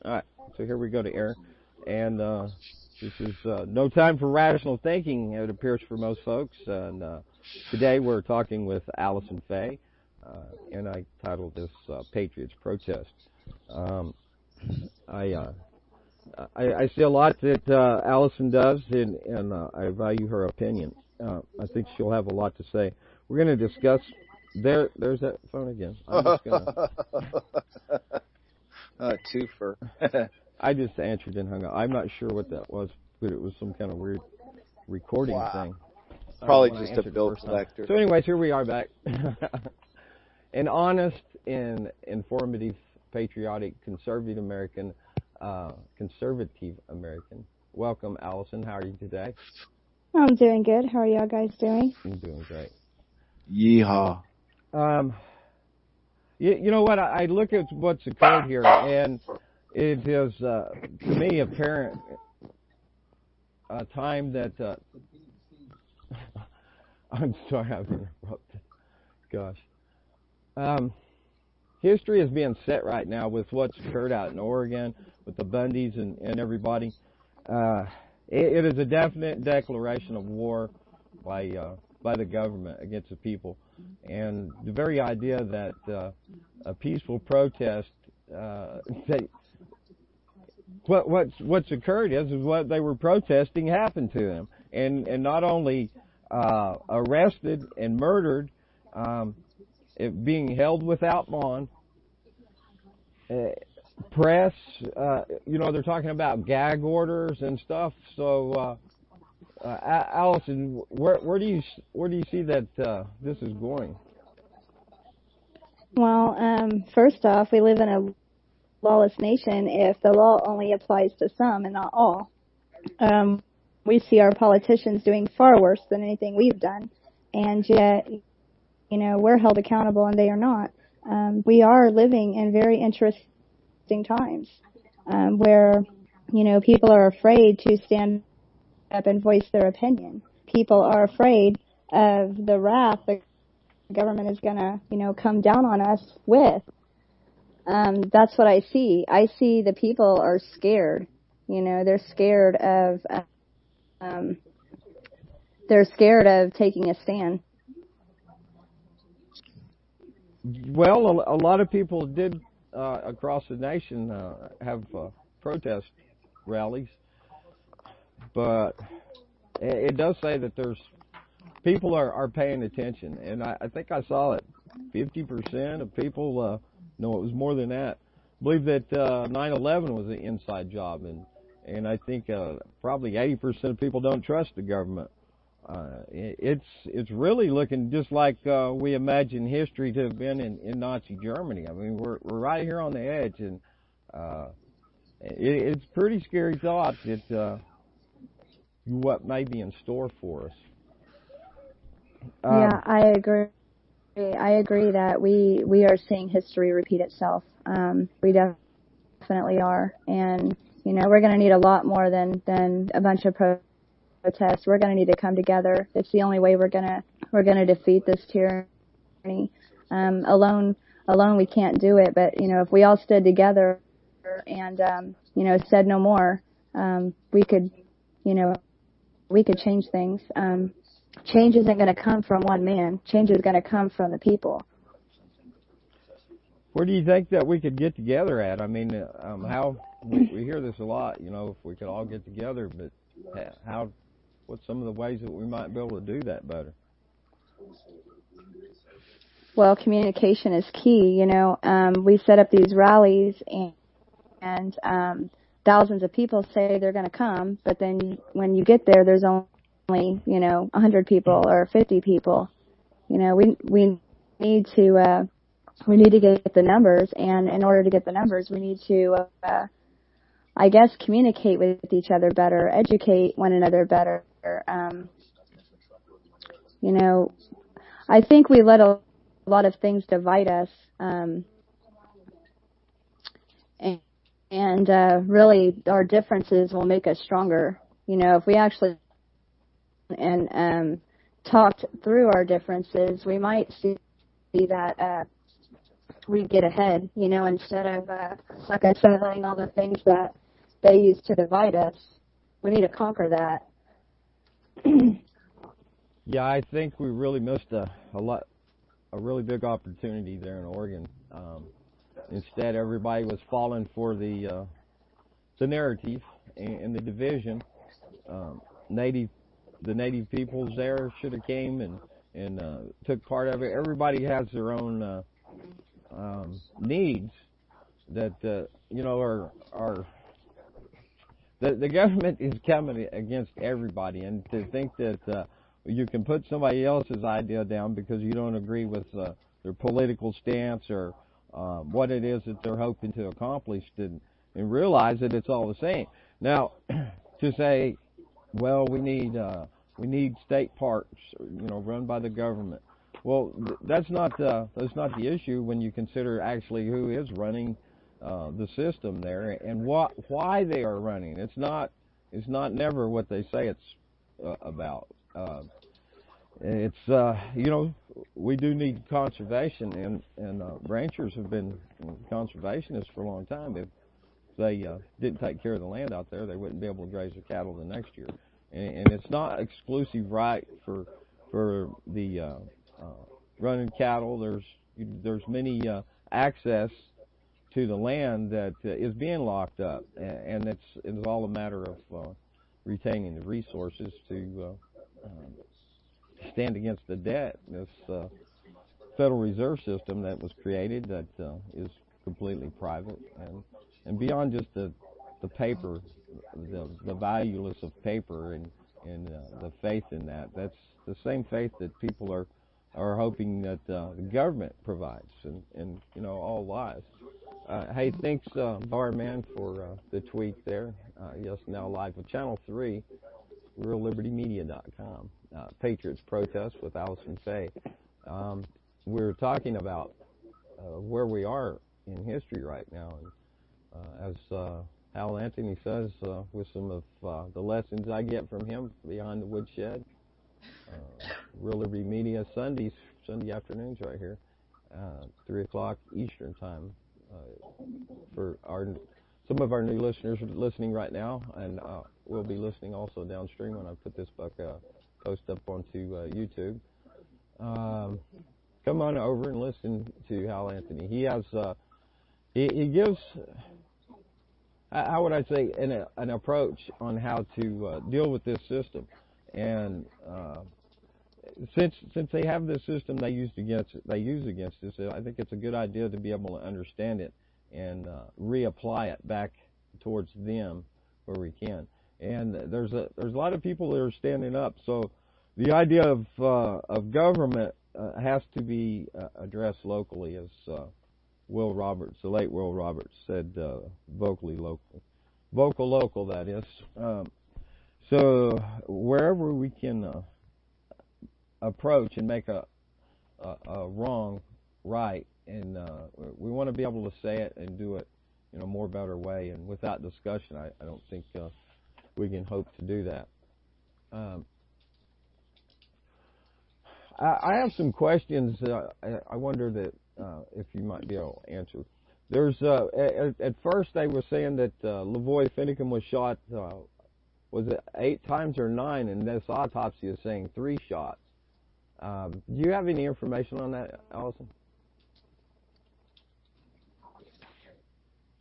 All right, so here we go to air. And this is no time for rational thinking, it appears for most folks. And today we're talking with Allison Fay, and I titled this Patriots Protest. I see a lot that Allison does, and I value her opinion. I think she'll have a lot to say. We're going to discuss. There's that phone again. I'm just gonna. Twofer. I just answered and hung up. I'm not sure what that was, but it was some kind of weird recording thing. Probably just a bill collector. So anyways, here we are back. An honest and informative, patriotic, conservative American. Welcome, Allison. How are you today? I'm doing good. How are y'all guys doing? I'm doing great. Yeehaw. You know what? I look at what's occurred here, and it is, to me, apparent time that... I'm sorry, I've interrupted. Gosh. History is being set right now with what's occurred out in Oregon, with the Bundys and everybody. It is a definite declaration of war by the government against the people. And the very idea that a peaceful protest, what's occurred is what they were protesting happened to them. And not only arrested and murdered, being held without bond, press, they're talking about gag orders and stuff. So, Allison, where do you see that this is going? Well, first off, we live in a lawless nation if the law only applies to some and not all. We see our politicians doing far worse than anything we've done, and yet, we're held accountable and they are not. We are living in very interesting times, where, people are afraid to stand up and voice their opinion. People are afraid of the wrath the government is going to, come down on us with. That's what I see. I see the people are scared. They're scared of taking a stand. Well, a lot of people did across the nation have protest rallies, but it does say that people are paying attention, and I think I saw it. 50% of people, no, it was more than that, believe that 9/11 was an inside job, and I think probably 80% of people don't trust the government. It's really looking just like we imagine history to have been in Nazi Germany. I mean, we're right here on the edge, and it's pretty scary thought that what may be in store for us. Yeah, I agree. I agree that we are seeing history repeat itself. We definitely are, and we're going to need a lot more than a bunch of protests. We're going to need to come together. It's the only way we're going to defeat this tyranny. Alone we can't do it. But if we all stood together and said no more, we could change things. Change isn't going to come from one man. Change is going to come from the people. Where do you think that we could get together at? I mean, how we hear this a lot, if we could all get together, but what's some of the ways that we might be able to do that better? Well, communication is key. We set up these rallies and thousands of people say they're going to come, but then when you get there, there's only 100 people or 50 people. We need to get the numbers, and in order to get the numbers, we need to, communicate with each other better, educate one another better. I think we let a lot of things divide us, and really our differences will make us stronger. If we actually talked through our differences, we might see that we get ahead, you know, instead of, like I said, letting all the things that they use to divide us. We need to conquer that. Yeah, I think we really missed a really big opportunity there in Oregon. Instead, everybody was falling for the narrative and the division. Um, native the native peoples there should have came and took part of it. Everybody has their own needs that are the government is coming against everybody, and to think that you can put somebody else's idea down because you don't agree with their political stance or what it is that they're hoping to accomplish, and realize that it's all the same. Now, to say, well, we need state parks, run by the government. Well, that's not the issue when you consider actually who is running the system there and why they are running. It's not never what they say it's about. We do need conservation, and ranchers have been conservationists for a long time. If they didn't take care of the land out there, they wouldn't be able to graze their cattle the next year. And it's not exclusive right for the running cattle. There's many access to the land that is being locked up, and it's all a matter of retaining the resources to stand against the debt. This Federal Reserve System that was created that is completely private and beyond just the paper, the valueless of paper and the faith in that. That's the same faith that people are hoping that the government provides, and all lies. Hey, thanks, Barman, for the tweet there. Yes, now live with Channel 3, RealLibertyMedia.com. Patriots protest with Allison Faye. We're talking about where we are in history right now, and as Hal Anthony says, with some of the lessons I get from him beyond the woodshed. Real Liberty Media Sunday afternoons right here, 3 o'clock Eastern time. For some of our new listeners listening right now, and we'll be listening also downstream when I put this post up onto YouTube. Come on over and listen to Hal Anthony. He has he gives, how would I say, an approach on how to deal with this system, and since they have this system they use against us, I think it's a good idea to be able to understand it and reapply it back towards them where we can. And there's a lot of people that are standing up. So the idea of government has to be addressed locally, as Will Roberts, the late Will Roberts, said, vocal local, that is. So wherever we can approach and make a wrong right, and we want to be able to say it and do it in a more better way, and without discussion, I don't think we can hope to do that. I have some questions I wonder that if you might be able to answer. There's at first they were saying that Lavoy Finicum was shot, was it 8 times or 9, and this autopsy is saying 3 shots. Do you have any information on that, Allison?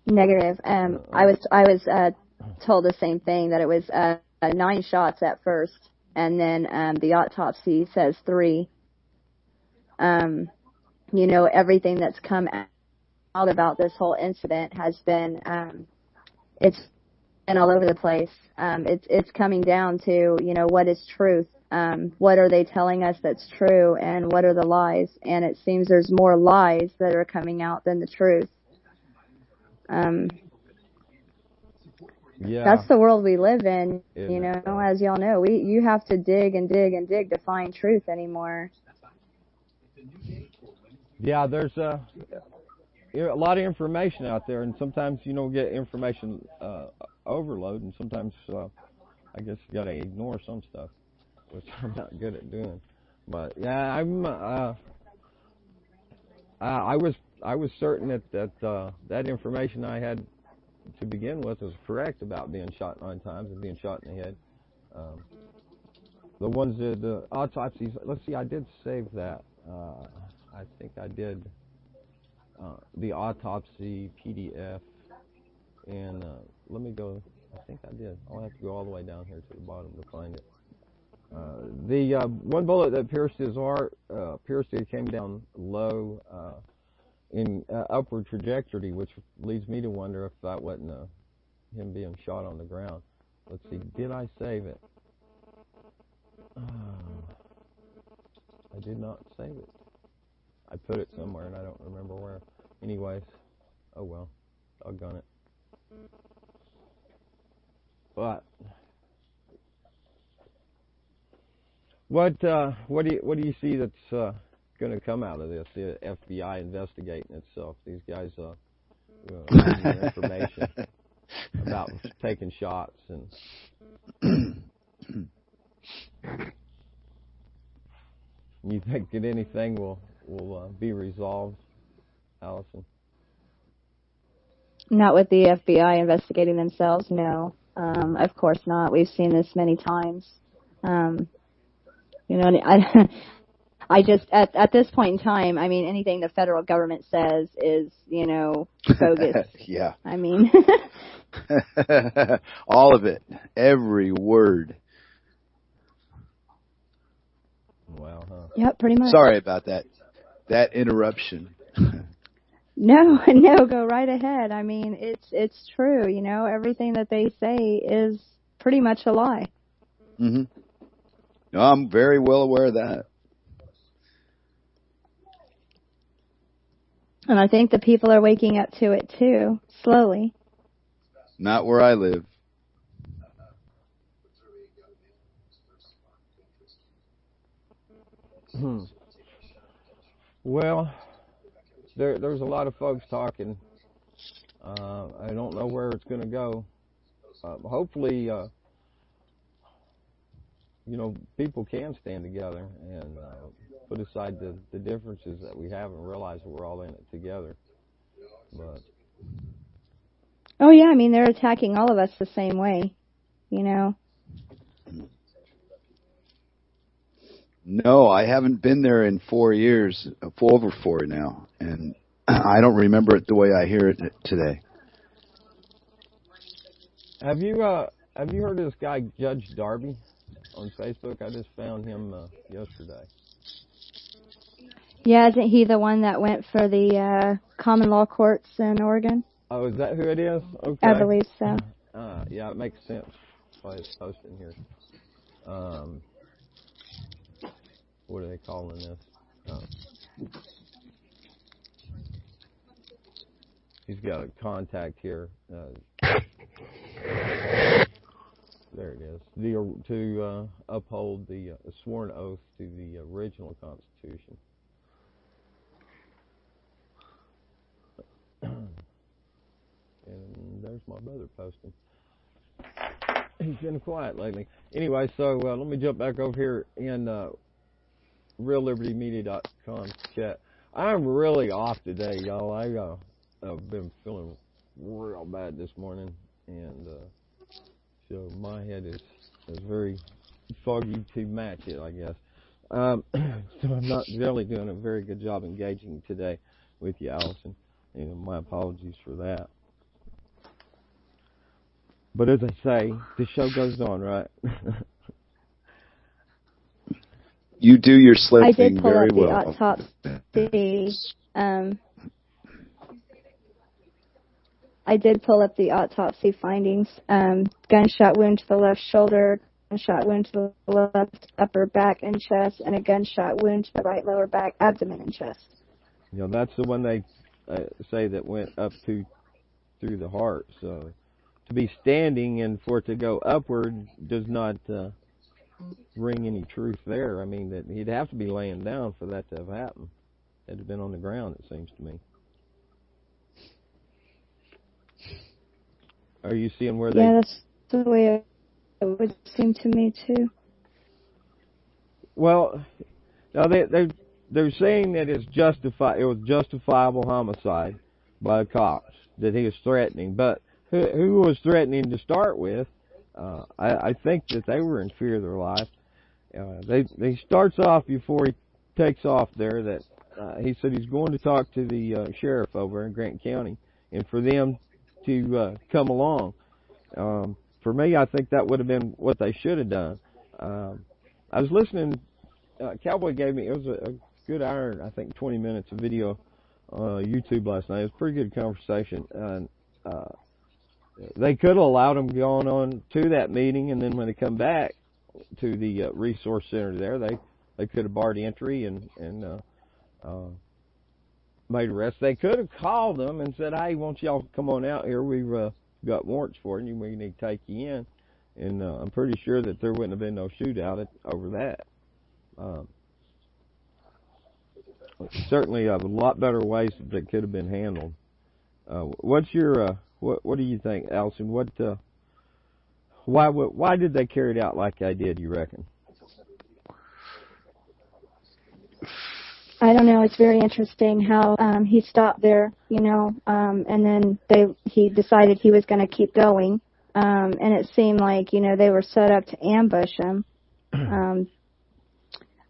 Negative. I was told the same thing, that it was 9 shots at first, and then the autopsy says 3. Everything that's come out about this whole incident has been it's been all over the place. It's coming down to what is truth. What are they telling us that's true, and what are the lies? And it seems there's more lies that are coming out than the truth. Yeah. That's the world we live in, as y'all know. You have to dig and dig and dig to find truth anymore. Yeah, there's a lot of information out there, and sometimes you don't get information overload, and sometimes I guess you gotta ignore some stuff, which I'm not good at doing. But yeah, I I was certain that information I had to begin with was correct about being shot 9 times and being shot in the head. The ones that the autopsies. Let's see, I did save that. I think I did the autopsy PDF, and let me go. I think I did. I'll have to go all the way down here to the bottom to find it. The one bullet that pierced his heart, came down low in upward trajectory, which leads me to wonder if that wasn't him being shot on the ground. Let's see, did I save it? I did not save it. I put it somewhere and I don't remember where. Anyways, oh well, doggone it. But what do you see that's going to come out of this? The FBI investigating itself. These guys giving information about taking shots and. You think that anything will be resolved, Allison? Not with the FBI investigating themselves, no. Of course not. We've seen this many times. I just at this point in time, I mean, anything the federal government says is, bogus. Yeah. I mean, all of it, every word. Well, huh? Yep, pretty much. Sorry about that interruption. No, go right ahead. I mean, it's true. Everything that they say is pretty much a lie. Mm-hmm. No, I'm very well aware of that. And I think the people are waking up to it too, slowly. Not where I live. Well, there's a lot of folks talking. I don't know where it's going to go. Hopefully, people can stand together and put aside the differences that we have and realize that we're all in it together. But oh yeah, I mean, they're attacking all of us the same way, No, I haven't been there in 4 years, over 4 now, and I don't remember it the way I hear it today. Have you heard of this guy Judge Darby on Facebook? I just found him yesterday. Yeah, isn't he the one that went for the common law courts in Oregon? Oh, is that who it is? Okay. I believe so. Yeah, it makes sense. That's why it's posted here. What are they calling this? He's got a contact here. There it is. To uphold the sworn oath to the original Constitution. And there's my brother posting. He's been quiet lately. Anyway, so let me jump back over here in reallibertymedia.com chat. I'm really off today, y'all. I've been feeling real bad this morning, and so my head is very foggy to match it, I guess. So I'm not really doing a very good job engaging today with you, Allison. My apologies for that. But as I say, the show goes on, right? You do your slip thing very well. I did pull up the autopsy. I did pull up the autopsy findings. Gunshot wound to the left shoulder, gunshot wound to the left upper back and chest, and a gunshot wound to the right lower back, abdomen, and chest. That's the one they say that went up through the heart. So to be standing and for it to go upward does not ring any truth there. I mean, that he'd have to be laying down for that to have happened. It had been on the ground, it seems to me. Are you seeing where they... Yeah, that's the way it would seem to me, too. Well, now they're saying that it was justifiable homicide by the cops, that he was threatening. But who was threatening to start with? I think that they were in fear of their life. They starts off before he takes off there that he said he's going to talk to the sheriff over in Grant County, and for them to come along. For me, I think that would have been what they should have done. I was listening. Cowboy gave me, it was a good hour, I think 20 minutes of video on YouTube last night. It was a pretty good conversation. And they could have allowed them going on to that meeting, and then when they come back to the resource center there, they could have barred entry and made arrests. They could have called them and said, hey, won't y'all come on out here? We've got warrants for you. We need to take you in. And I'm pretty sure that there wouldn't have been no shootout over that. Certainly a lot better ways that could have been handled. What's your what do you think, Allison? Why did they carry it out like they did, you reckon? I don't know. It's very interesting how he stopped there, and then he decided he was going to keep going, and it seemed like they were set up to ambush him.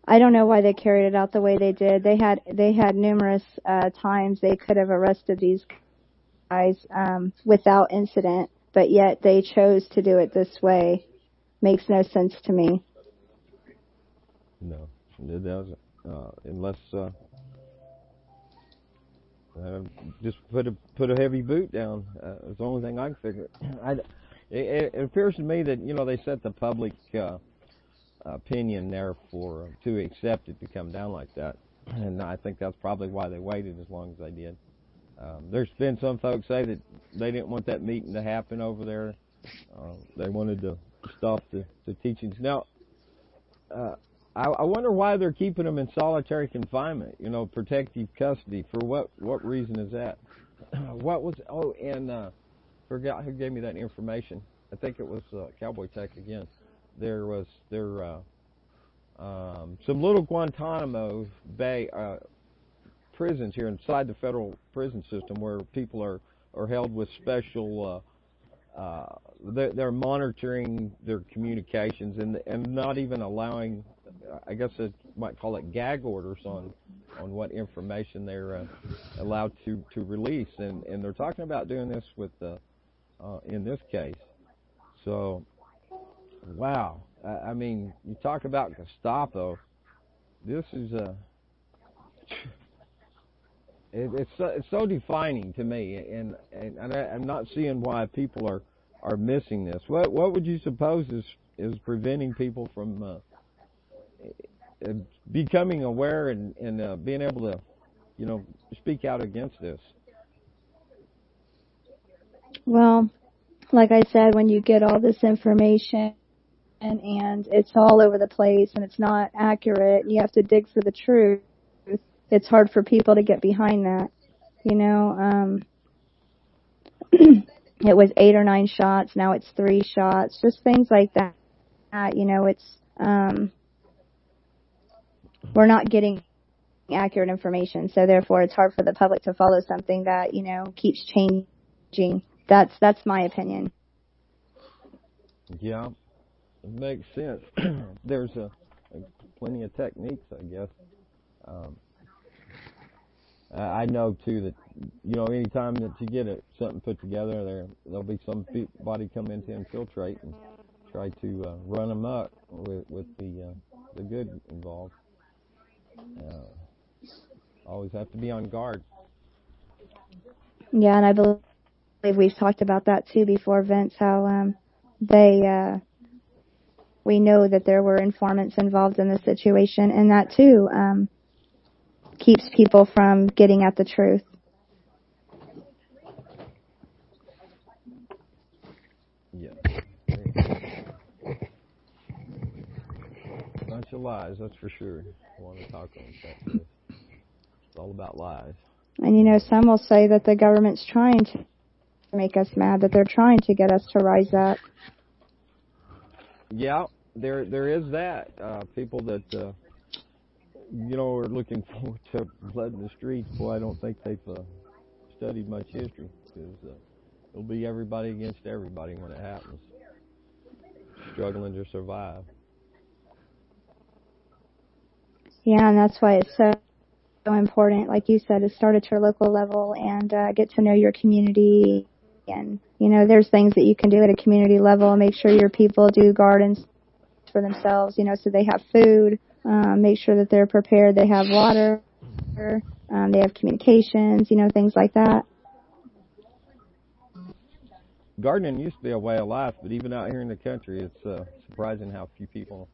I don't know why they carried it out the way they did. They had numerous times they could have arrested these guys without incident, but yet they chose to do it this way. Makes no sense to me. No, it doesn't. Unless just put a heavy boot down. It's the only thing I can figure. It appears to me that they set the public opinion there to accept it to come down like that, and I think that's probably why they waited as long as they did. There's been some folks say that they didn't want that meeting to happen over there. They wanted to stop the teachings. Now, I wonder why they're keeping them in solitary confinement, protective custody. For what reason is that? Forgot who gave me that information. I think it was Cowboy Tech again. There was some little Guantanamo Bay prisons here inside the federal prison system where people are held with special. They're monitoring their communications and not even allowing. I guess it might call it gag orders on what information they're allowed to release, and they're talking about doing this with in this case. So. Wow. I mean, you talk about Gestapo. This is it's so defining to me, and I'm not seeing why people are missing this. What would you suppose is preventing people from becoming aware and being able to, speak out against this? Well, like I said, when you get all this information and it's all over the place and it's not accurate, and you have to dig for the truth, it's hard for people to get behind that. It was 8 or 9 shots, now it's 3 shots, just things like that. It's we're not getting accurate information, so therefore it's hard for the public to follow something that keeps changing. That's my opinion. Yeah. It makes sense. There's plenty of techniques, I guess. I know too that anytime that you get something put together, there'll be somebody come in to infiltrate and try to run amok with the good involved. Always have to be on guard. Yeah, and I believe we've talked about that too before, Vince. How we know that there were informants involved in the situation, and that too keeps people from getting at the truth. Yeah. Bunch of lies, that's for sure. I want to talk on that. It's all about lies. And some will say that the government's trying to make us mad, that they're trying to get us to rise up. Yeah, there is that. People that we're looking forward to blood in the streets. Boy, I don't think they've studied much history because it'll be everybody against everybody when it happens, struggling to survive. Yeah, and that's why it's so important, like you said, to start at your local level and get to know your community. And, there's things that you can do at a community level. Make sure your people do gardens for themselves, so they have food. Make sure that they're prepared. They have water. They have communications, things like that. Gardening used to be a way of life, but even out here in the country, it's surprising how few people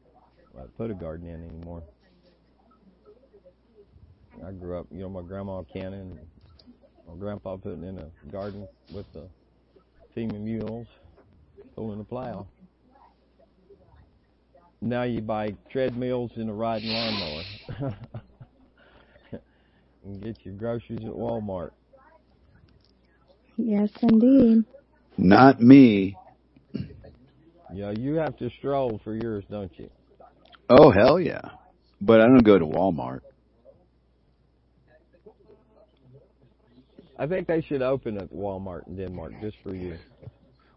put a garden in anymore. I grew up, my grandma canning, my grandpa putting in a garden with the team of mules, pulling a plow. Now you buy treadmills and a riding lawnmower. And get your groceries at Walmart. Yes, indeed. Not me. Yeah, you have to stroll for yours, don't you? Oh, hell yeah. But I don't go to Walmart. I think they should open at Walmart in Denmark just for you.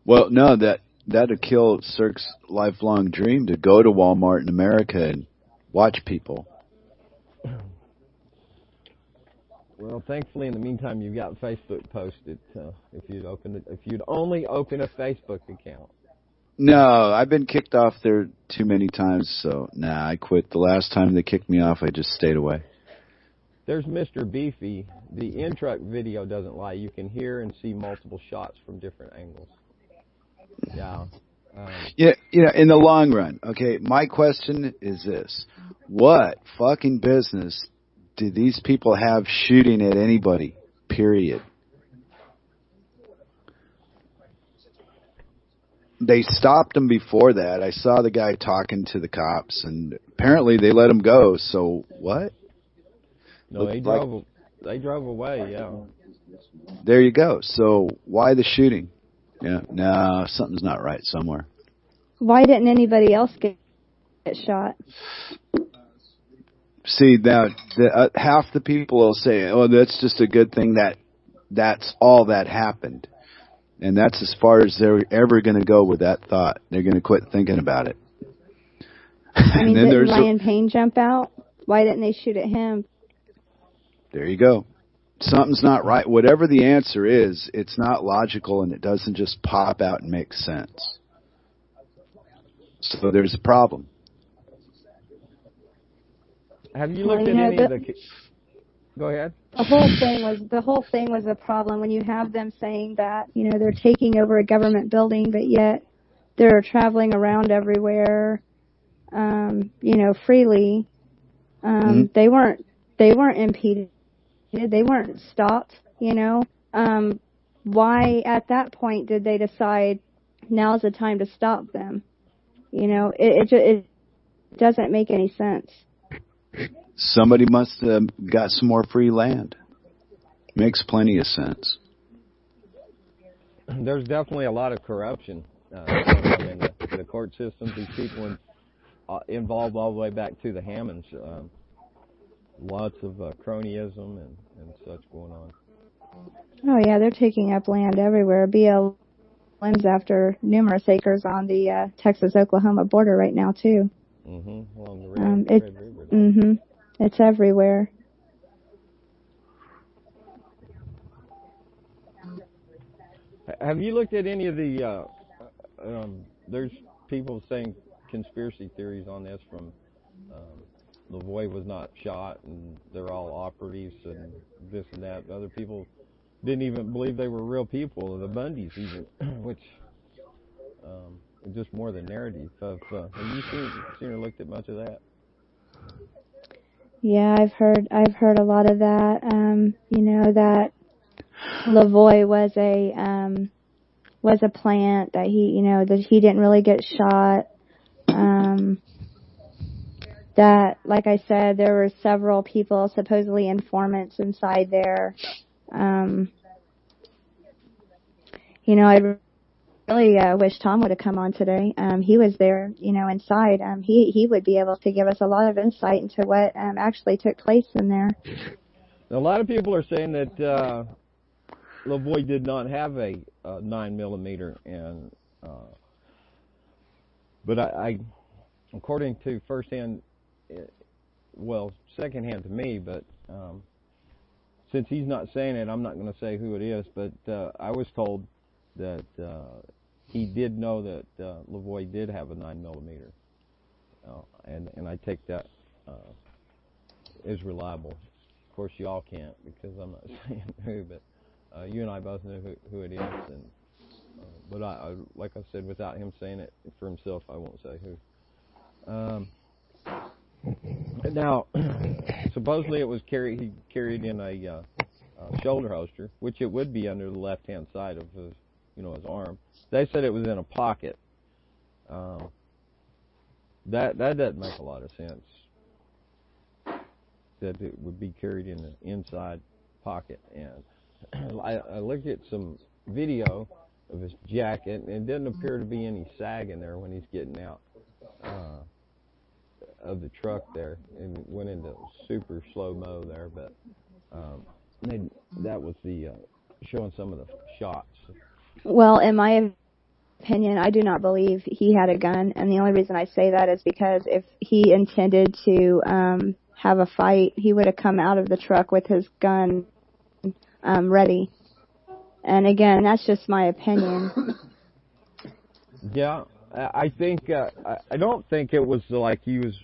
Well, no, that'd kill Cirque's lifelong dream to go to Walmart in America and watch people. Well, thankfully, in the meantime, you've got Facebook posted. If you'd only open a Facebook account. No, I've been kicked off there too many times, so I quit. The last time they kicked me off, I just stayed away. There's Mr. Beefy. The in-truck video doesn't lie. You can hear and see multiple shots from different angles. Yeah. Yeah, in the long run, okay, my question is this. What fucking business do these people have shooting at anybody, period? They stopped him before that. I saw the guy talking to the cops, and apparently they let him go, so what? No, they drove away, yeah. There you go. So why the shooting? Yeah, no, something's not right somewhere. Why didn't anybody else get shot? See, now half the people will say, "Oh, that's just a good thing that's all that happened," and that's as far as they're ever going to go with that thought. They're going to quit thinking about it. I mean, didn't Ryan Payne jump out? Why didn't they shoot at him? There you go. Something's not right. Whatever the answer is, it's not logical and it doesn't just pop out and make sense. So there's a problem. Have you looked at any of the... Go ahead. The whole thing was a problem when you have them saying that, they're taking over a government building, but yet they're traveling around everywhere, freely. They weren't impeded. They weren't stopped, Why at that point did they decide now's the time to stop them? It doesn't make any sense. Somebody must have got some more free land. Makes plenty of sense. There's definitely a lot of corruption in the court systems. These people involved all the way back to the Hammonds. Lots of cronyism and such going on. Oh, yeah, they're taking up land everywhere. BLM's after numerous acres on the Texas-Oklahoma border right now, too. Mm-hmm. Along the Red River. Mm-hmm. It's everywhere. Have you looked at any of the... there's people saying conspiracy theories on this from... Voyage was not shot, and they're all operatives, and this and that. Other people didn't even believe they were real people, the Bundys even, which is just more the narrative. Have you seen or looked at much of that? Yeah, I've heard a lot of that. That Lavoie was a plant, that he didn't really get shot. That, like I said, there were several people, supposedly informants inside there. I really wish Tom would have come on today. He was there, inside. He would be able to give us a lot of insight into what actually took place in there. A lot of people are saying that Lavoie did not have a 9mm, and but I, according to secondhand to me, but since he's not saying it, I'm not going to say who it is. But I was told that he did know that Lavoie did have a 9mm, and I take that as reliable. Of course, y'all can't because I'm not saying who, but you and I both know who it is. And but I, like I said, without him saying it for himself, I won't say who. Now, supposedly it was he carried in a shoulder holster, which it would be under the left-hand side of his, his arm. They said it was in a pocket. That doesn't make a lot of sense. That it would be carried in the inside pocket. And I looked at some video of his jacket, and it didn't appear to be any sag in there when he's getting out of the truck there, and went into super slow-mo there, but that was the showing some of the shots. Well, in my opinion, I do not believe he had a gun, and the only reason I say that is because if he intended to have a fight, he would have come out of the truck with his gun ready. And again, that's just my opinion. Yeah, I think I don't think it was like he was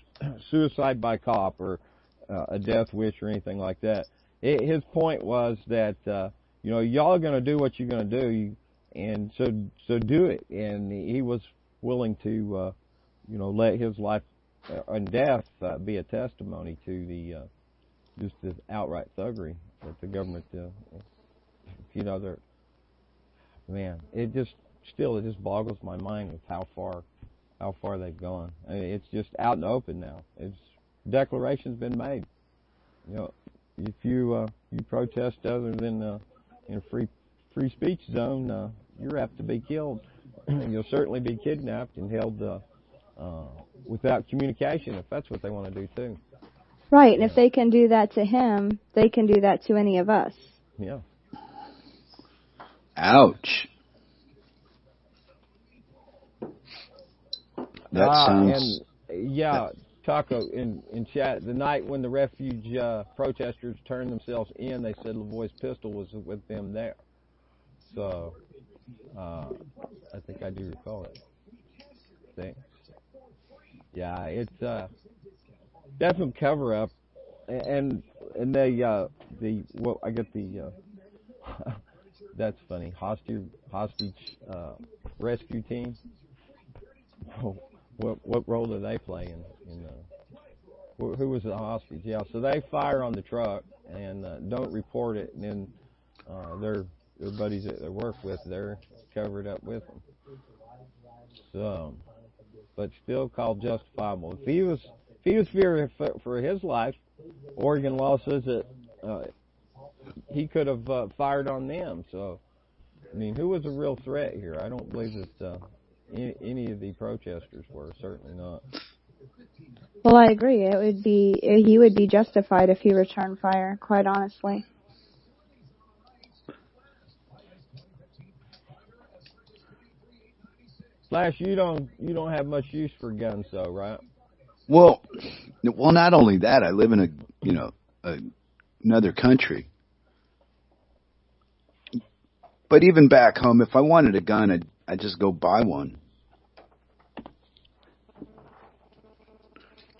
suicide by cop or a death wish or anything like that. His point was that y'all are going to do what you're going to do, and so do it. And he was willing to let his life and death be a testimony to the just the outright thuggery that the government they're, man, it just boggles my mind with how far they've gone. I mean, it's just out in the open now. Declaration's been made. If you protest other than in a free speech zone, you're apt to be killed. You'll certainly be kidnapped and held without communication if that's what they want to do too. Right, and if they can do that to him, they can do that to any of us. Yeah. Ouch. That sounds... And, yeah, Taco, in chat, the night when the refuge protesters turned themselves in, they said Lavoie's pistol was with them there. So, I think I do recall it. Thanks. Yeah, it's definitely cover-up. And they, I get the... That's funny. Hostage rescue team. What role do they play in who was the hostage? Yeah, so they fire on the truck and don't report it, and then their buddies that they work with, they're covered up with them. So, but still called justifiable. If he was fearing for his life, Oregon law says that he could have fired on them. So, I mean, who was a real threat here? I don't believe that any of the protesters were. Certainly not. Well, I agree. He would be justified if he returned fire, quite honestly. Flash, you don't have much use for guns, though, right? Well, not only that, I live in another country. But even back home, if I wanted a gun, I'd just go buy one.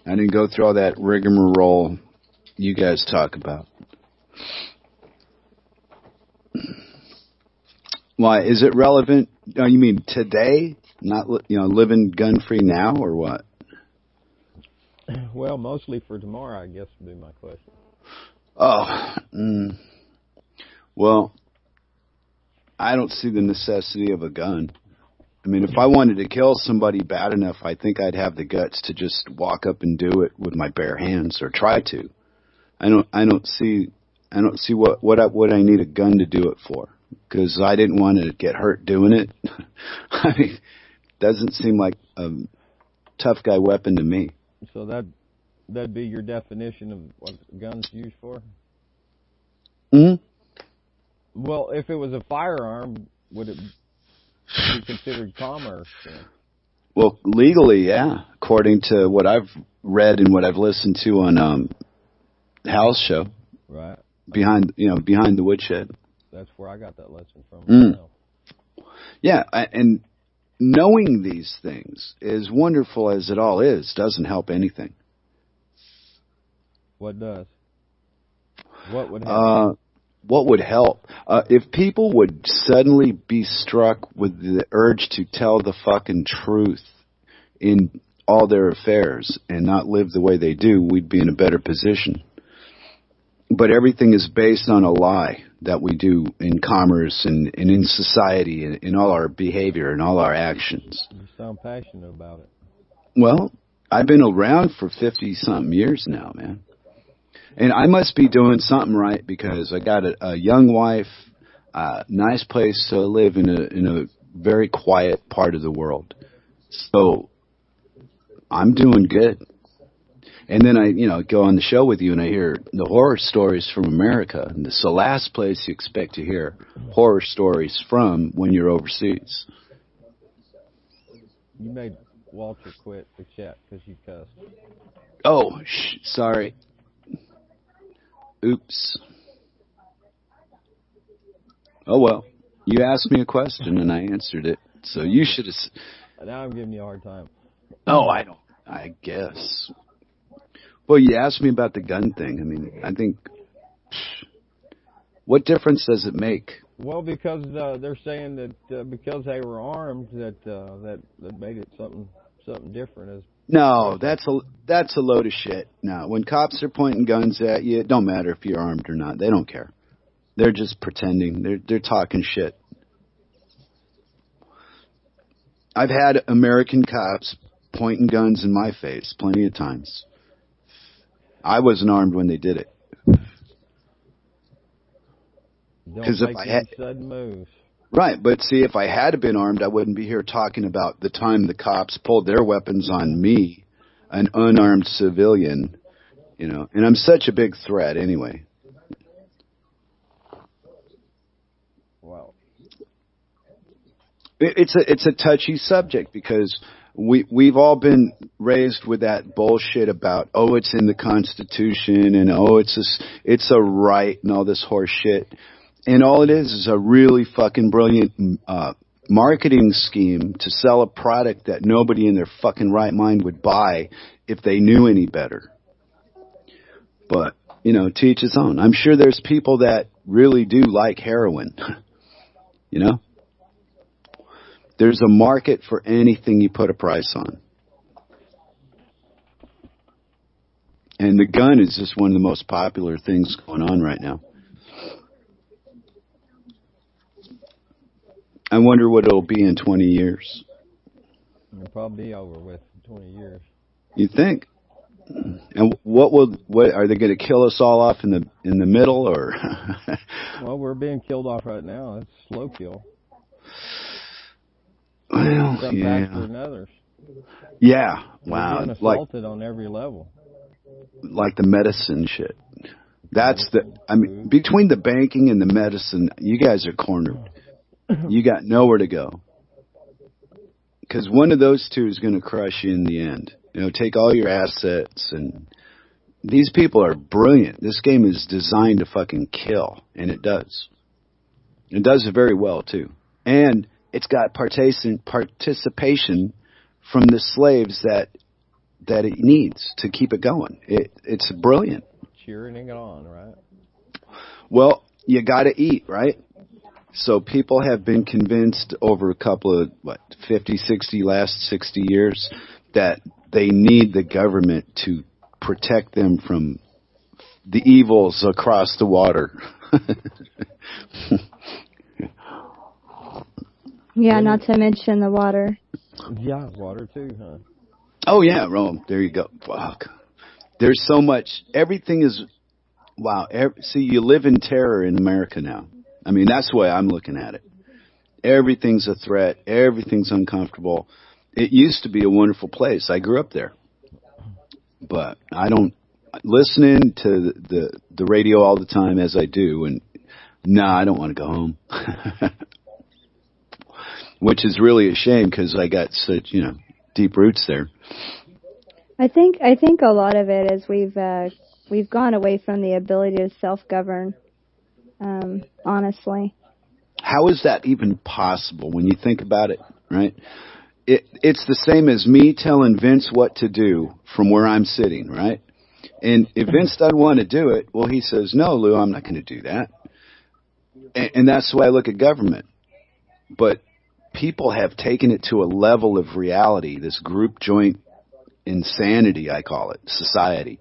I didn't go through all that rigmarole you guys talk about. Why, is it relevant? Oh, you mean today? Not, living gun-free now, or what? Well, mostly for tomorrow, I guess, would be my question. Well, I don't see the necessity of a gun. I mean, if I wanted to kill somebody bad enough, I think I'd have the guts to just walk up and do it with my bare hands, or try to. I don't see what I need a gun to do it for. because I didn't want to get hurt doing it. I mean, doesn't seem like a tough guy weapon to me. So that'd be your definition of what guns used for? Hmm. Well, if it was a firearm, would it be considered commerce? Well, legally, yeah, according to what I've read and what I've listened to on Hal's show. Right. Behind the woodshed. That's where I got that lesson from. Mm. Yeah, and knowing these things, as wonderful as it all is, doesn't help anything. What does? What would help? What would help? If people would suddenly be struck with the urge to tell the fucking truth in all their affairs and not live the way they do, we'd be in a better position. But everything is based on a lie that we do in commerce and in society and in all our behavior and all our actions. You sound passionate about it. Well, I've been around for 50-something years now, man. And I must be doing something right because I got a young wife, nice place to live in a very quiet part of the world. So I'm doing good. And then I, go on the show with you and I hear the horror stories from America. And it's the last place you expect to hear horror stories from when you're overseas. You made Walter quit the chat because you cussed. Oh, sorry. Oops. Oh, well. You asked me a question and I answered it. So you should have... Now I'm giving you a hard time. Oh, I guess. Well, you asked me about the gun thing. I mean, I think... What difference does it make? Well, because they're saying that because they were armed, that made it something different. No, that's a load of shit. No, when cops are pointing guns at you, it don't matter if you're armed or not. They don't care. They're just pretending. They're talking shit. I've had American cops pointing guns in my face plenty of times. I wasn't armed when they did it. Don't make any sudden moves. Right, but see, if I had been armed, I wouldn't be here talking about the time the cops pulled their weapons on me, an unarmed civilian, and I'm such a big threat anyway. Wow. It's a touchy subject because we've all been raised with that bullshit about, it's in the Constitution and it's a right and all this horse shit. And all it is a really fucking brilliant marketing scheme to sell a product that nobody in their fucking right mind would buy if they knew any better. But, to each his own. I'm sure there's people that really do like heroin. There's a market for anything you put a price on. And the gun is just one of the most popular things going on right now. I wonder what it'll be in 20 years. It'll probably be over with in 20 years. You think? And what are they going to kill us all off in the middle, or? Well, we're being killed off right now. It's slow kill. Well, some faster than others. Yeah, wow. We're being assaulted on every level. Like the medicine shit. Between the banking and the medicine, you guys are cornered. You got nowhere to go. Because one of those two is going to crush you in the end. Take all your assets. And these people are brilliant. This game is designed to fucking kill. And it does. It does it very well, too. And it's got participation from the slaves that it needs to keep it going. It's brilliant. Cheering it on, right? Well, you got to eat, right? So people have been convinced over a couple of, last 60 years that they need the government to protect them from the evils across the water. Yeah, not to mention the water. Yeah, water too, huh? Oh, yeah, Rome. There you go. Fuck. There's so much. Everything is, wow. See, you live in terror in America now. I mean, that's the way I'm looking at it. Everything's a threat. Everything's uncomfortable. It used to be a wonderful place. I grew up there. But I don't, listening to the radio all the time as I do, and I don't want to go home. Which is really a shame because I got such, deep roots there. I think a lot of it is we've gone away from the ability to self-govern. Honestly. How is that even possible when you think about it, right? It's the same as me telling Vince what to do from where I'm sitting, right? And if Vince doesn't want to do it, well, he says, no, Lou, I'm not going to do that. And that's the way I look at government. But people have taken it to a level of reality, this group joint insanity, I call it, society.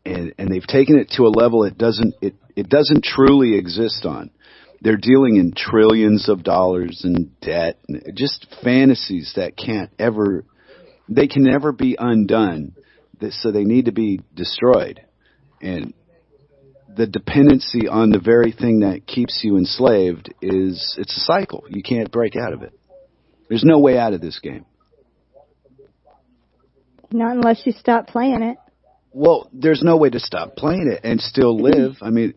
And they've taken it to a level it doesn't truly exist on. They're dealing in trillions of dollars in debt, and just fantasies that can never be undone. So they need to be destroyed. And the dependency on the very thing that keeps you enslaved it's a cycle. You can't break out of it. There's no way out of this game. Not unless you stop playing it. Well, there's no way to stop playing it and still live. I mean,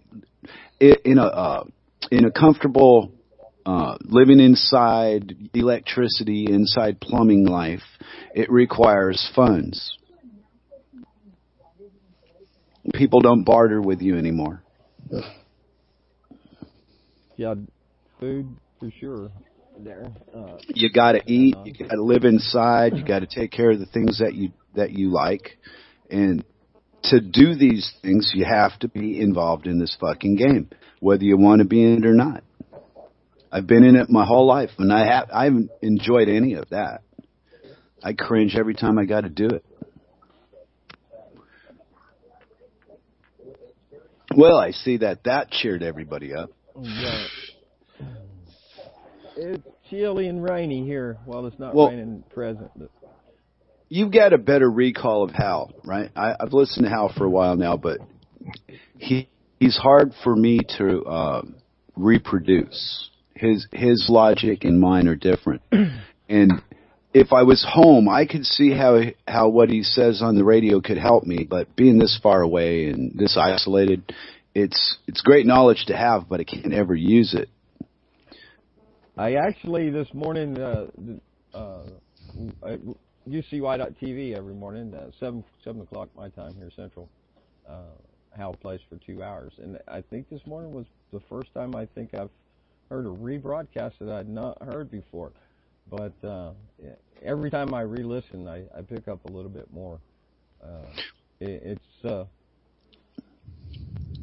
in a comfortable living inside electricity, inside plumbing life, it requires funds. People don't barter with you anymore. Yeah, food for sure. There, you got to eat. You got to live inside. You got to take care of the things that you like, and to do these things, you have to be involved in this fucking game, whether you want to be in it or not. I've been in it my whole life, and I haven't enjoyed any of that. I cringe every time I got to do it. Well, I see that cheered everybody up. Yeah. It's chilly and rainy here. Well, it's not raining present. But you've got a better recall of Hal, right? I've listened to Hal for a while now, but he's hard for me to reproduce. His logic and mine are different. And if I was home, I could see how what he says on the radio could help me. But being this far away and this isolated, it's great knowledge to have, but I can't ever use it. I actually this morning UCY.TV every morning, 7 o'clock my time here Central. Hal plays for 2 hours, and I think this morning was the first time I think I've heard a rebroadcast that I'd not heard before. But every time I re-listen, I pick up a little bit more. It's at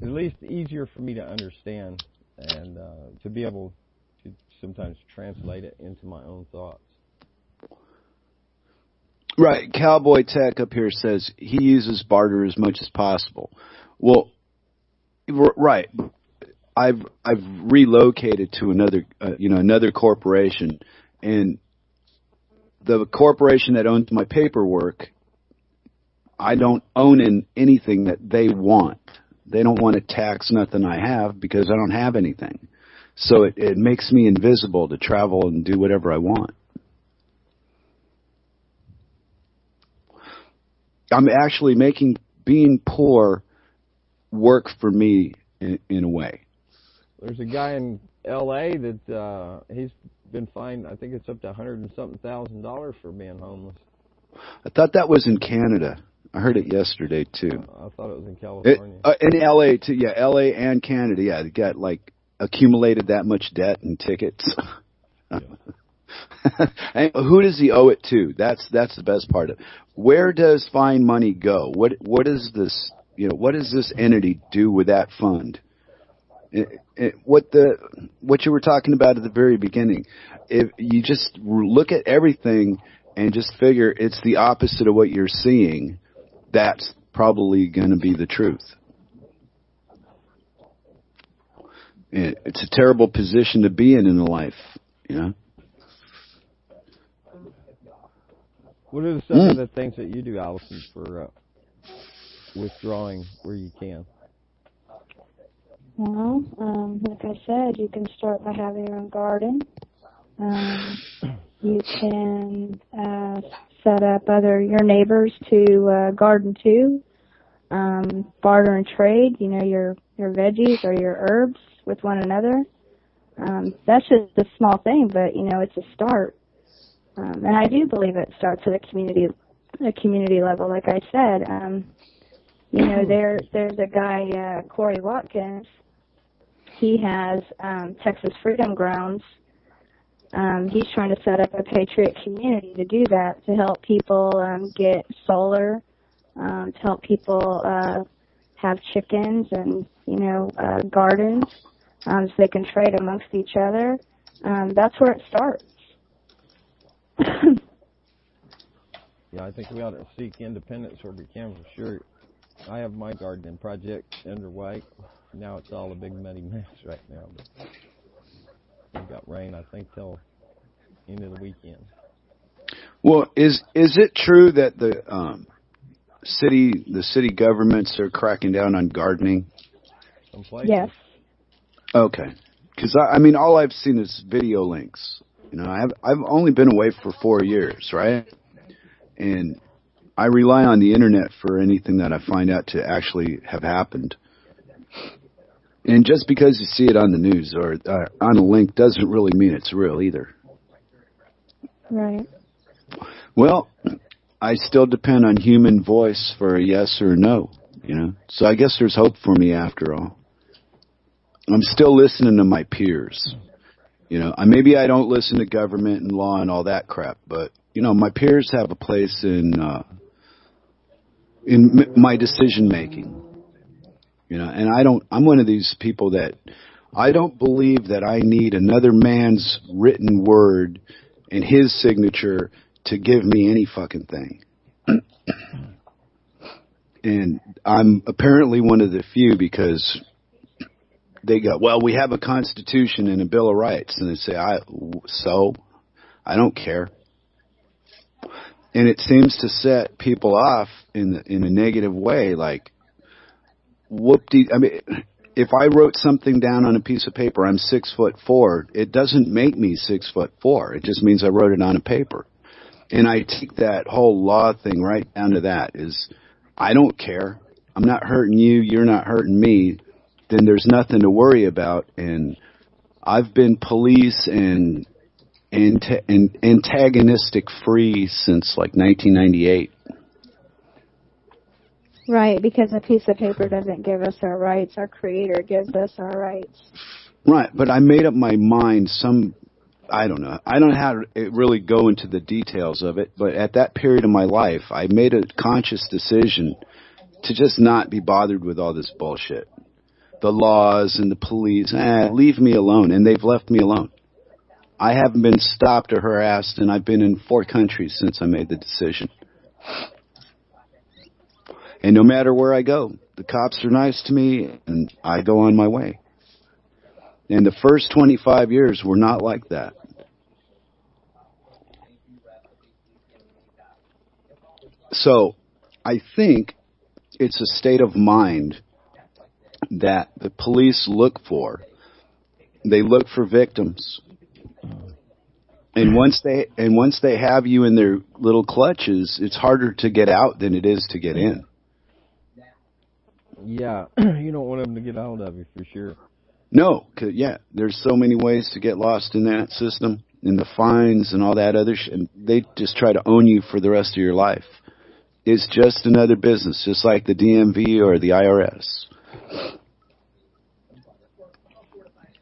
least easier for me to understand and to be able to sometimes translate it into my own thoughts. Right. Cowboy Tech up here says he uses barter as much as possible. Well, right. I've relocated to another corporation, and the corporation that owns my paperwork, I don't own anything that they want. They don't want to tax nothing I have because I don't have anything. So it makes me invisible to travel and do whatever I want. I'm actually making being poor work for me in a way. There's a guy in L.A. that he's been fined. I think it's up to $100 and something thousand for being homeless. I thought that was in Canada. I heard it yesterday too. I thought it was in California. In L.A. too. Yeah, L.A. and Canada. Yeah, they got accumulated that much debt and tickets. Yeah. And who does he owe it to? That's the best part of it. Where does fine money go? What is this? What does this entity do with that fund? What you were talking about at the very beginning. If you just look at everything and just figure it's the opposite of what you're seeing, that's probably going to be the truth. It's a terrible position to be in life, What are some of the things that you do, Allison, for withdrawing where you can? Well, like I said, you can start by having your own garden. You can set up your neighbors to garden too. Barter and trade, your veggies or your herbs with one another. That's just a small thing, but it's a start. And I do believe it starts at a community level. Like I said, there's a guy, Corey Watkins. He has Texas Freedom Grounds. He's trying to set up a Patriot community to do that, to help people get solar, to help people have chickens and, gardens, so they can trade amongst each other. That's where it starts. Yeah, I think we ought to seek independence where we can, for sure. I have my gardening project underway. Now it's all a big muddy mess right now. But we've got rain, I think, till end of the weekend. Well, is it true that the city governments are cracking down on gardening? Some places. Yes. Okay, because I mean, all I've seen is video links. I've only been away for 4 years, right? And I rely on the internet for anything that I find out to actually have happened. And just because you see it on the news or on a link doesn't really mean it's real either. Right. Well, I still depend on human voice for a yes or a no, So I guess there's hope for me after all. I'm still listening to my peers. Maybe I don't listen to government and law and all that crap, but my peers have a place in my decision making. And I'm one of these people that I don't believe that I need another man's written word and his signature to give me any fucking thing. And I'm apparently one of the few, because they go, well, we have a Constitution and a Bill of Rights. And they say, I don't care. And it seems to set people off in a negative way. Like, if I wrote something down on a piece of paper, I'm 6'4", it doesn't make me 6'4". It just means I wrote it on a paper. And I take that whole law thing right down to that, is I don't care. I'm not hurting you. You're not hurting me. Then there's nothing to worry about. And I've been police and antagonistic free since like 1998. Right, because a piece of paper doesn't give us our rights. Our Creator gives us our rights. Right, but I made up my mind I don't know. I don't know how to really go into the details of it, but at that period of my life, I made a conscious decision to just not be bothered with all this bullshit. The laws and the police, leave me alone, and they've left me alone. I haven't been stopped or harassed, and I've been in 4 countries since I made the decision. And no matter where I go, the cops are nice to me, and I go on my way. And the first 25 years were not like that. So I think it's a state of mind that the police look for. They look for victims. And once they have you in their little clutches, it's harder to get out than it is to get in. Yeah, you don't want them to get a hold of you, for sure. No, there's so many ways to get lost in that system, and the fines and all that other shit. And they just try to own you for the rest of your life. It's just another business, just like the DMV or the IRS.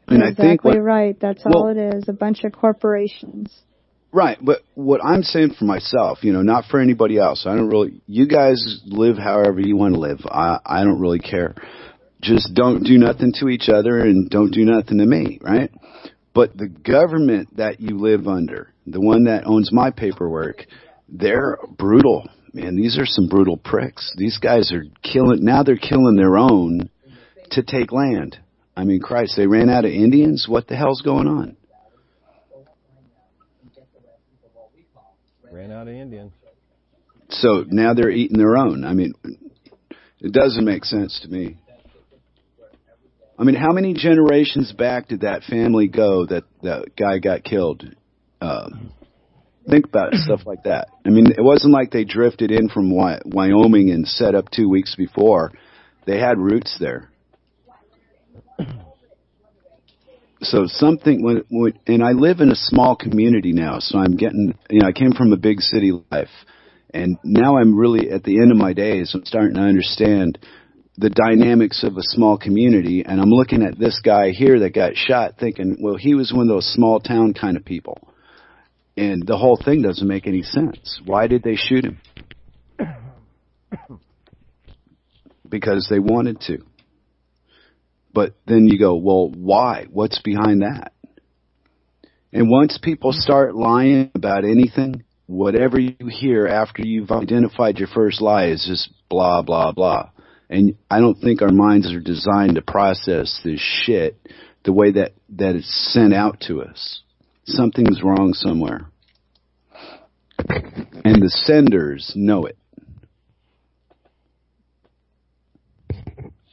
And You're exactly right. That's all it is, a bunch of corporations. Right, but what I'm saying for myself, not for anybody else. You guys live however you want to live. I don't really care. Just don't do nothing to each other and don't do nothing to me, right? But the government that you live under, the one that owns my paperwork, they're brutal. Man, these are some brutal pricks. These guys are now they're killing their own to take land. I mean, Christ, they ran out of Indians? What the hell's going on? Ran out of Indians. So now they're eating their own. I mean, it doesn't make sense to me. I mean, how many generations back did that family go that that guy got killed? Think about it, stuff like that. I mean, it wasn't like they drifted in from Wyoming and set up 2 weeks before. They had roots there. So something, and I live in a small community now, so I'm getting, I came from a big city life, and now I'm really at the end of my days. I'm starting to understand the dynamics of a small community, and I'm looking at this guy here that got shot thinking, well, he was one of those small town kind of people. And the whole thing doesn't make any sense. Why did they shoot him? Because they wanted to. But then you go, well, why? What's behind that? And once people start lying about anything, whatever you hear after you've identified your first lie is just blah, blah, blah. And I don't think our minds are designed to process this shit the way that it's sent out to us. Something's wrong somewhere. And the senders know it.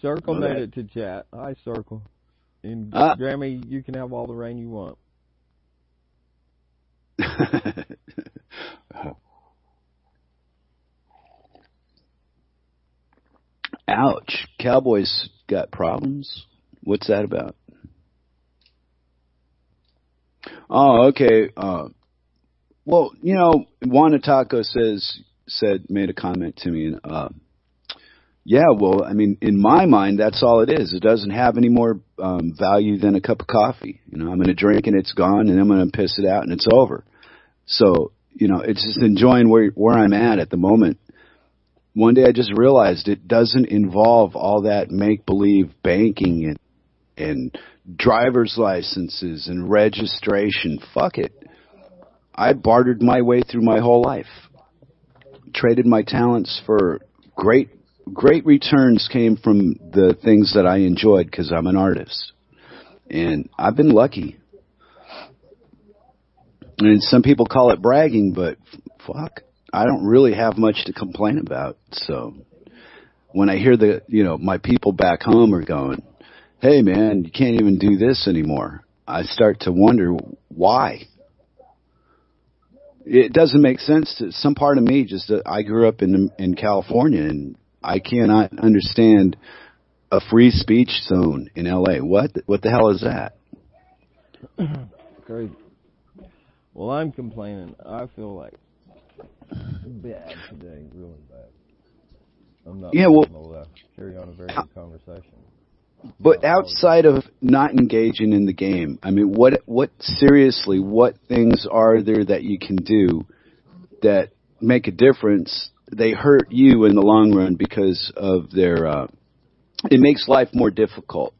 Circle made it to chat. Hi, Circle. And Jeremy, you can have all the rain you want. Ouch. Cowboys got problems? What's that about? Oh, okay. Well, Juana Taco made a comment to me, and yeah, well, I mean, in my mind, that's all it is. It doesn't have any more value than a cup of coffee. I'm going to drink and it's gone, and I'm going to piss it out and it's over. So, it's just enjoying where I'm at the moment. One day I just realized it doesn't involve all that make-believe banking and driver's licenses and registration. Fuck it. I bartered my way through my whole life. Traded my talents for great returns came from the things that I enjoyed because I'm an artist. And I've been lucky. And some people call it bragging, but fuck, I don't really have much to complain about. So when I hear my people back home are going, hey man, you can't even do this anymore, I start to wonder why. It doesn't make sense to some part of me. I grew up in California, and I cannot understand a free speech zone in LA. What the hell is that? Crazy. Well, I'm complaining. I feel like bad today, really bad. I'm not able to carry on a very good conversation. But outside of not engaging in the game, I mean, what things are there that you can do that make a difference? They hurt you in the long run because of their, it makes life more difficult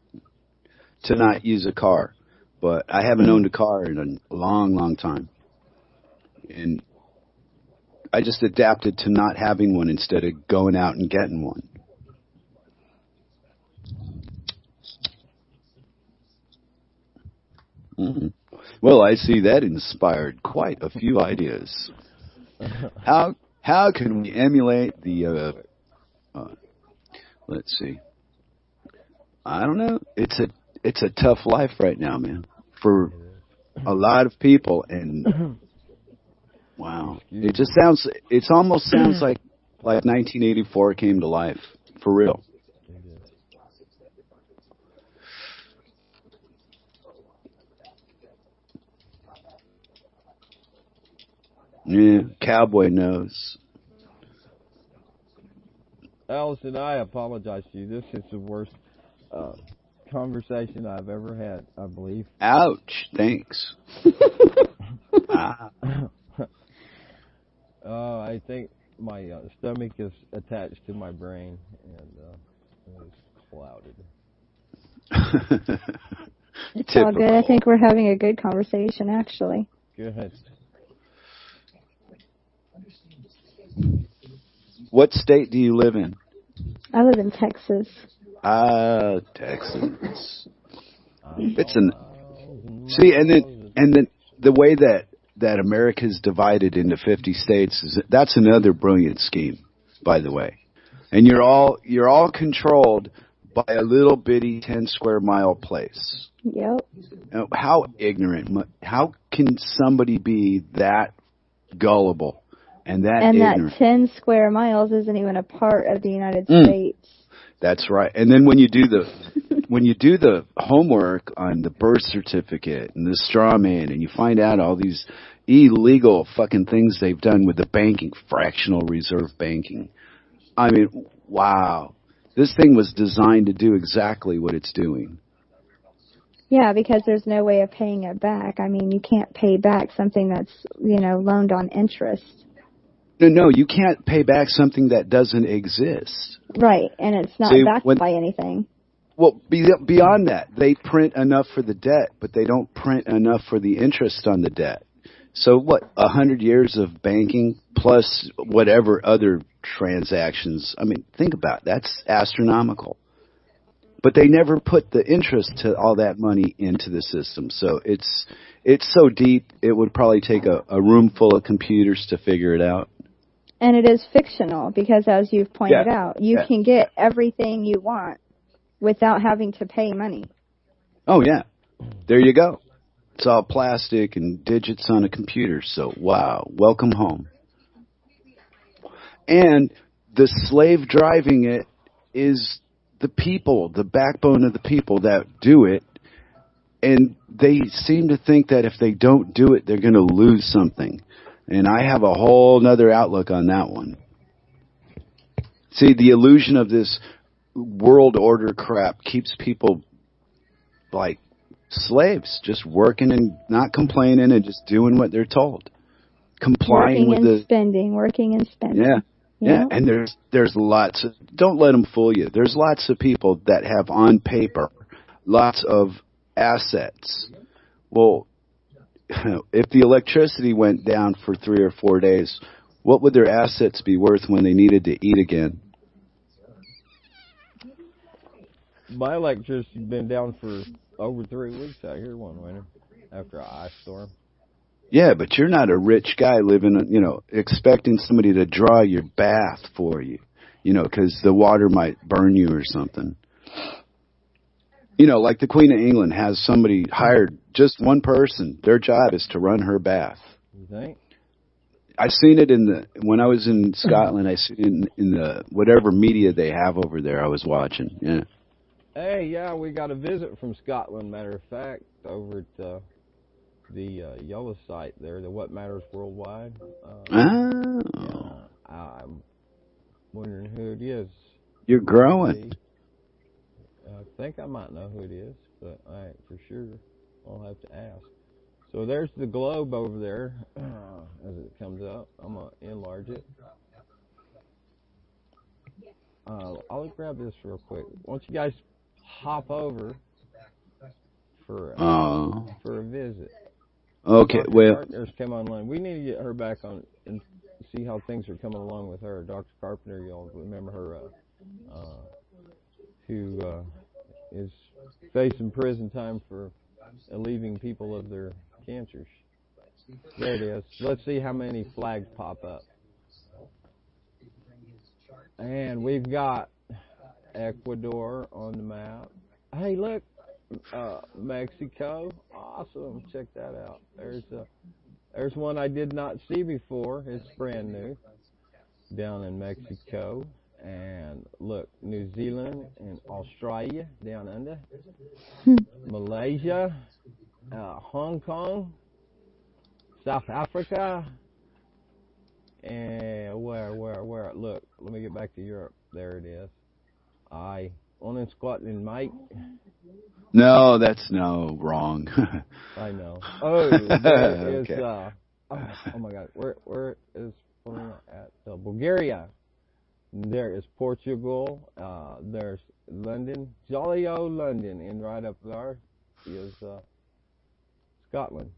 to not use a car. But I haven't owned a car in a long, long time. And I just adapted to not having one instead of going out and getting one. Mm-hmm. Well, I see that inspired quite a few ideas. How can we emulate the? Let's see. I don't know. It's a tough life right now, man, for a lot of people, and wow, it almost sounds like 1984 came to life for real. Yeah, cowboy knows. Allison, I apologize to you. This is the worst conversation I've ever had, I believe. Ouch. Thanks. I think my stomach is attached to my brain, and it's clouded. It's all good. I think we're having a good conversation, actually. Good. What state do you live in? I live in Texas. Texas. See, and then the way that America's divided into 50 states that's another brilliant scheme, by the way. And you're all controlled by a little bitty 10 square mile place. Yep. Now, how ignorant, how can somebody be that gullible and that ignorant? That 10 square miles isn't even a part of the United States. That's right. And then when you do the homework on the birth certificate and the straw man, and you find out all these illegal fucking things they've done with the banking, fractional reserve banking. I mean, wow. This thing was designed to do exactly what it's doing. Yeah, because there's no way of paying it back. I mean, you can't pay back something that's, loaned on interest. No, you can't pay back something that doesn't exist. Right, and it's not backed by anything. Well, beyond that, they print enough for the debt, but they don't print enough for the interest on the debt. So 100 years of banking plus whatever other transactions. I mean, think about it. That's astronomical. But they never put the interest to all that money into the system. So it's so deep, it would probably take a room full of computers to figure it out. And it is fictional because, as you've pointed out, you can get everything you want without having to pay money. Oh, yeah. There you go. It's all plastic and digits on a computer. So, wow. Welcome home. And the slave driving it is the people, the backbone of the people that do it. And they seem to think that if they don't do it, they're going to lose something. And I have a whole nother outlook on that one. See, the illusion of this world order crap keeps people like slaves, just working and not complaining and just doing what they're told. Complying working and spending. Yeah. And there's lots of, don't let them fool you. There's lots of people that have on paper lots of assets. Well, if the electricity went down for 3 or 4 days, what would their assets be worth when they needed to eat again? My electricity's been down for over 3 weeks out here one winter after an ice storm. Yeah, but you're not a rich guy living, expecting somebody to draw your bath for you, because the water might burn you or something. Like the Queen of England has somebody hired, just one person. Their job is to run her bath. You think? I seen it when I was in Scotland. I seen it in the whatever media they have over there. I was watching. Yeah. Hey, yeah, we got a visit from Scotland. Matter of fact, over at the Yellow site there, the What Matters Worldwide. Yeah, I'm wondering who it is. You're growing. I think I might know who it is, but I ain't for sure. I'll have to ask. So there's the globe over there as it comes up. I'm going to enlarge it. I'll grab this real quick. Why don't you guys hop over for a visit? Okay, well. Partners come online. We need to get her back on and see how things are coming along with her. Dr. Carpenter, y'all remember her, who is facing prison time for relieving people of their cancers. There it is. Let's see how many flags pop up. And we've got Ecuador on the map. Hey, look, Mexico. Awesome. Check that out. There's one I did not see before. It's brand new down in Mexico. And look, New Zealand and Australia down under. Malaysia, Hong Kong, South Africa, and where? Look, let me get back to Europe. There it is. One in Scotland, mate. No, that's wrong. I know. Oh, there is, okay. Oh my God, where is at Bulgaria? There is Portugal. There's London, jolly old London, and right up there is Scotland.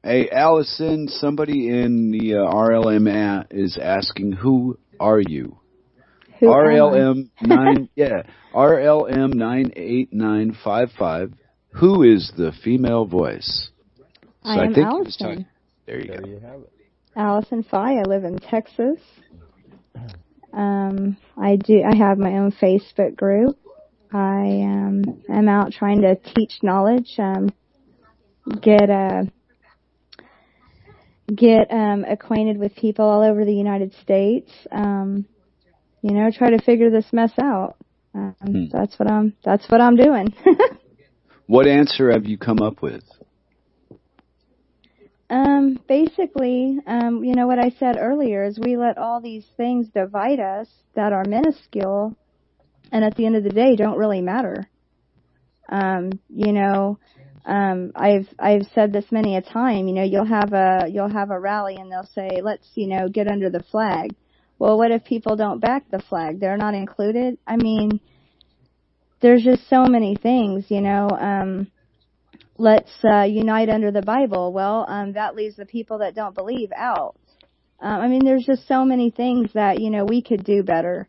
Hey, Allison, somebody in the RLM is asking, who are you? Who RLM 98955. Who is the female voice? So I am Allison. There you go. You have it. Allison Fye. I live in Texas. I have my own Facebook group. I am out trying to teach knowledge, get acquainted with people all over the United States. Try to figure this mess out. That's what I'm doing. What answer have you come up with? Basically, what I said earlier is we let all these things divide us that are minuscule, and at the end of the day, don't really matter. I've said this many a time. You'll have a rally and they'll say, let's, get under the flag. Well, what if people don't back the flag? They're not included. I mean, there's just so many things, let's unite under the Bible. Well, that leaves the people that don't believe out. There's just so many things that, we could do better.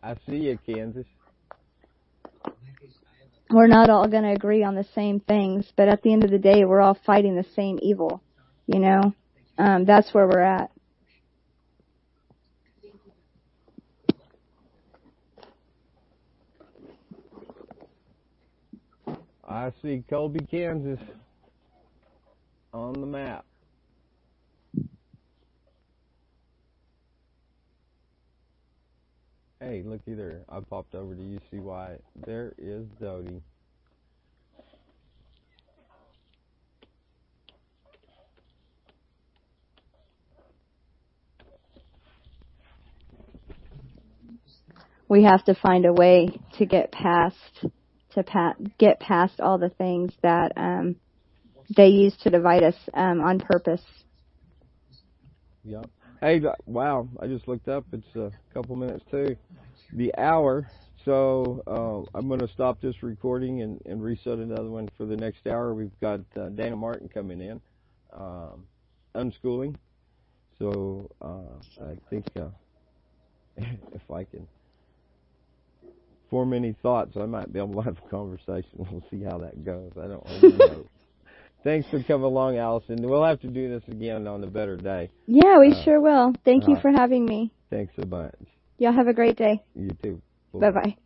I see you, Kansas. We're not all going to agree on the same things, but at the end of the day, we're all fighting the same evil, That's where we're at. I see Colby, Kansas on the map. Hey, looky there. I popped over to UCY. There is Dodie. We have to find a way to get past all the things that they use to divide us on purpose. Yep. Hey, wow! I just looked up. It's a couple minutes to the hour, so I'm going to stop this recording and reset another one for the next hour. We've got Dana Martin coming in, unschooling. So I think if I can form any thoughts, I might be able to have a conversation. We'll see how that goes. I don't really know. Thanks for coming along, Allison. We'll have to do this again on a better day. Yeah, we sure will. Thank you for having me. Thanks so much. Y'all have a great day. You too. Bye-bye.